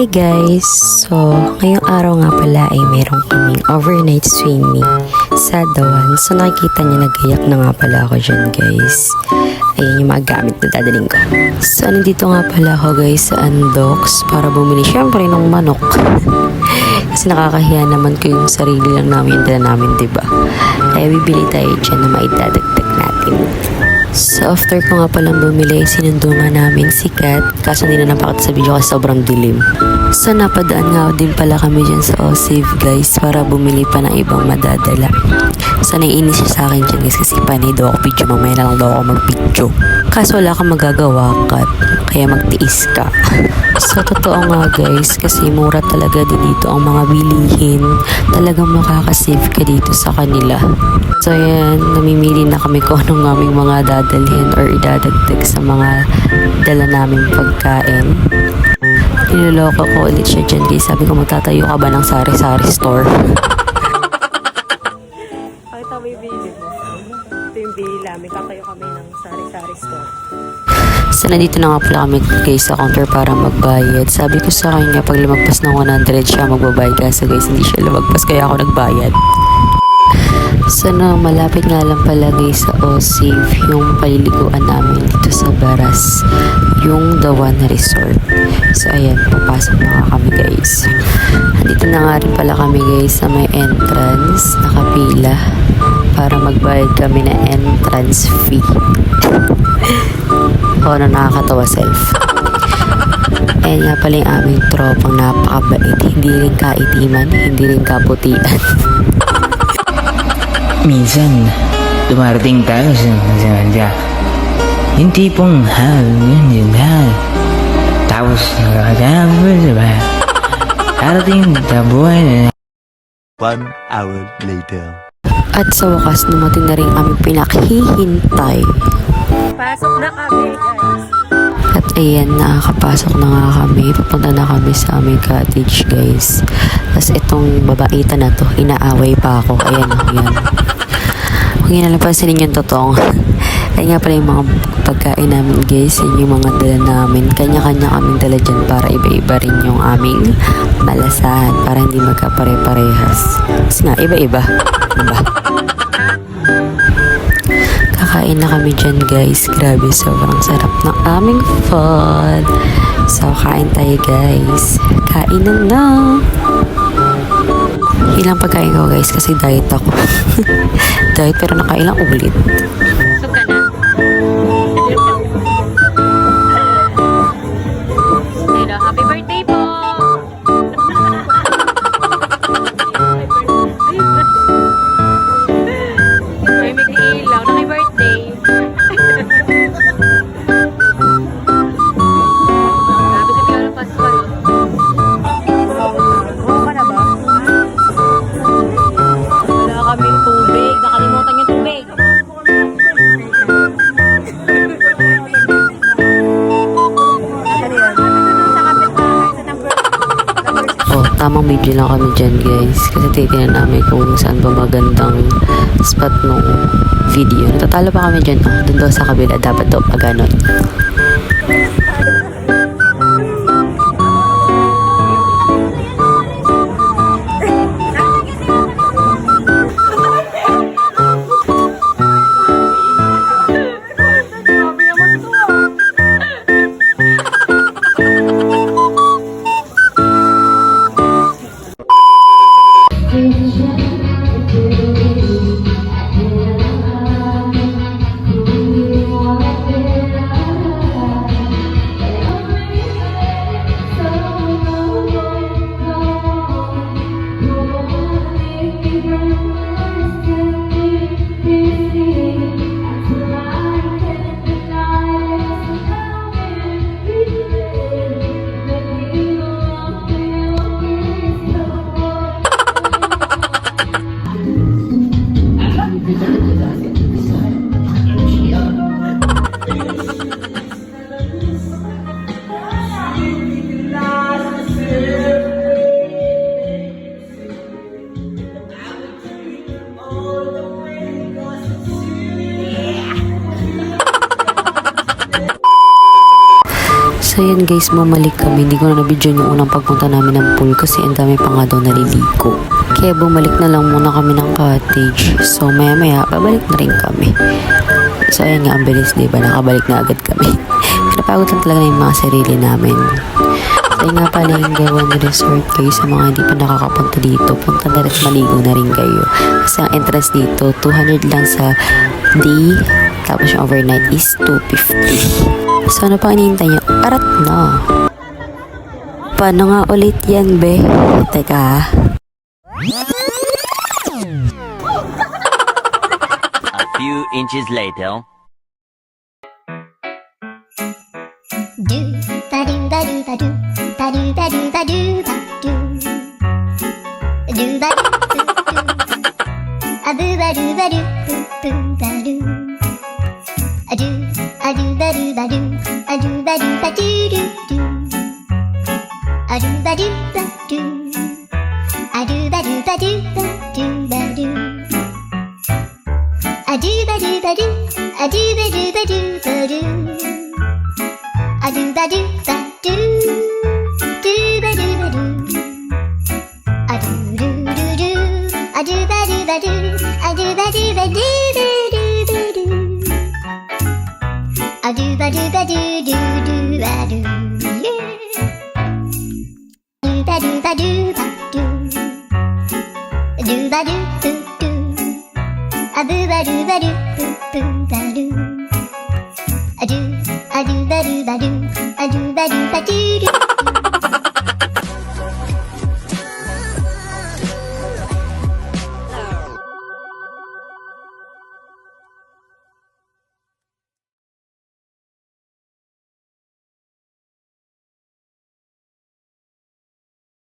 Hi guys! So, ngayong araw nga pala ay meron kaming overnight swimming sa Dawan. So, nakikita niyo nagayak na nga pala ako dyan guys. Ayan yung mga gamit na dadaling ko. So, nandito nga pala ako guys sa Andox para bumili syempre ng manok. Kasi nakakahiya naman ko yung sarili lang namin yung dala namin, diba? Kaya bibili tayo dyan na maidadagdag natin. So after ko nga palang bumili, sinundo nga namin si Kat. Kaso hindi na napakita sa video kasi sobrang dilim. So napadaan nga din pala kami dyan sa Osave guys para bumili pa ng ibang madadala. So naiinis siya sa akin dyan guys kasi panay daw ako video. Mamaya na lang daw ako mag-video. Kaso wala kang magagawa, Kat. Kaya magtiis ka. So totoo nga guys kasi mura talaga din dito ang mga bilihin. Talagang makakasave ka dito sa kanila. So yan, namimili na kami kung anong aming mga dadalhin or idadagdag sa mga dala naming pagkain. Niloloko ko ulit siya dyan guys. Sabi ko, magtatayo ka ba ng sari-sari store? Pakita mo yung bili mo. Ito yung bili namin. Kakayo kami ng sari-sari store. So nandito na nga pala kami guys sa counter para magbayad. Sabi ko sa kanya pag lumagpas ng 100 siya magbabayad. Kasi guys hindi siya lumagpas kaya ako nagbayad. So no, malapit nga lang pala guys sa Osave yung paliliguan namin dito sa Baras, yung Dawan Resort. So ayan, papasok na nga kami guys. Andito na nga rin pala kami guys sa may entrance, nakapila para magbayad kami na entrance fee. O ano, nakakatawa self. Ayan nga pala yung aming tropang napakabait, hindi rin kaitiman, hindi rin kaputian. Minsan, dumarating tayo sa yung tipong yun. Tapos, nakakatapos, diba? Darating na buhay na. 1 hour later. At sa wakas, dumating na rin aming pinaghihintay. Pasok na kami, guys. At ayan, nakakapasok na nga kami. Papunta na kami sa aming cottage, guys. Tapos itong babaita na to, inaaway pa ako. Ayan, ayan. Kung yun nalapansin ninyo yung totoong. Kaya nga pala yung mga pagkain namin, guys. Yun yung mga dala namin. Kanya-kanya kaming dala dyan para iba-iba rin yung aming malasahan. Para hindi magkapare-parehas. Kasi nga, iba-iba. Diba? Kakain na kami dyan guys. Grabe, sobrang sarap ng aming food. So, kain tayo guys. Kain na. Ilang pagkain ko guys kasi diet ako. Diet pero nakailang ulit. Busog ka na? Hello, happy birthday po! Ay, may ilaw na kay birthday. Grabe sa Piolo Pascual. Oo ka na ba? Wala kaming tubig. Nakalimutan yung tubig. Oh, tamang video lang kami dyan guys. Kasi titignan namin kung saan ba magandang spot nung video. Natatalo pa kami dyan. Oh, dun daw sa kabila. Dapat daw pa ganon. So yun guys, bumalik kami. Hindi ko na nabidyo yung unang pagpunta namin ng pool kasi ang dami pa nga daw naliligo. Kaya bumalik na lang muna kami ng cottage. So maya maya, pabalik na rin kami. So ayan nga, ang bilis diba? Nakabalik na agad kami. Napagod lang talaga na yung mga sarili namin. So yun nga pala yung Gawan Resort kayo sa mga hindi pa nakakapunta dito. Punta na rin, maligo na rin kayo. Kasi ang entrance dito, 200 lang sa day. Tapos yung overnight is 250. So ano pa hinihintay nyo? Arat na. Paano nga ulit yan, be? Teka. A few inches later. Do ba do ba do ba do ba do ba do ba do ba do do ba do a boo ba do ba do boo ba do a do ba do ba do a do ba do ba do do do a do ba do ba do a do ba do ba do ba do ba do a do ba do ba do a do ba do ba do ba do a do ba do ba do do ba do ba do a do do do do a do ba do ba do a do ba do ba do do do ba do a do ba do ba do do do ba do yeah do ba do ba do ba do ba do do do a boo ba do ba do boo ba do a do ba do ba do a do ba do ba do do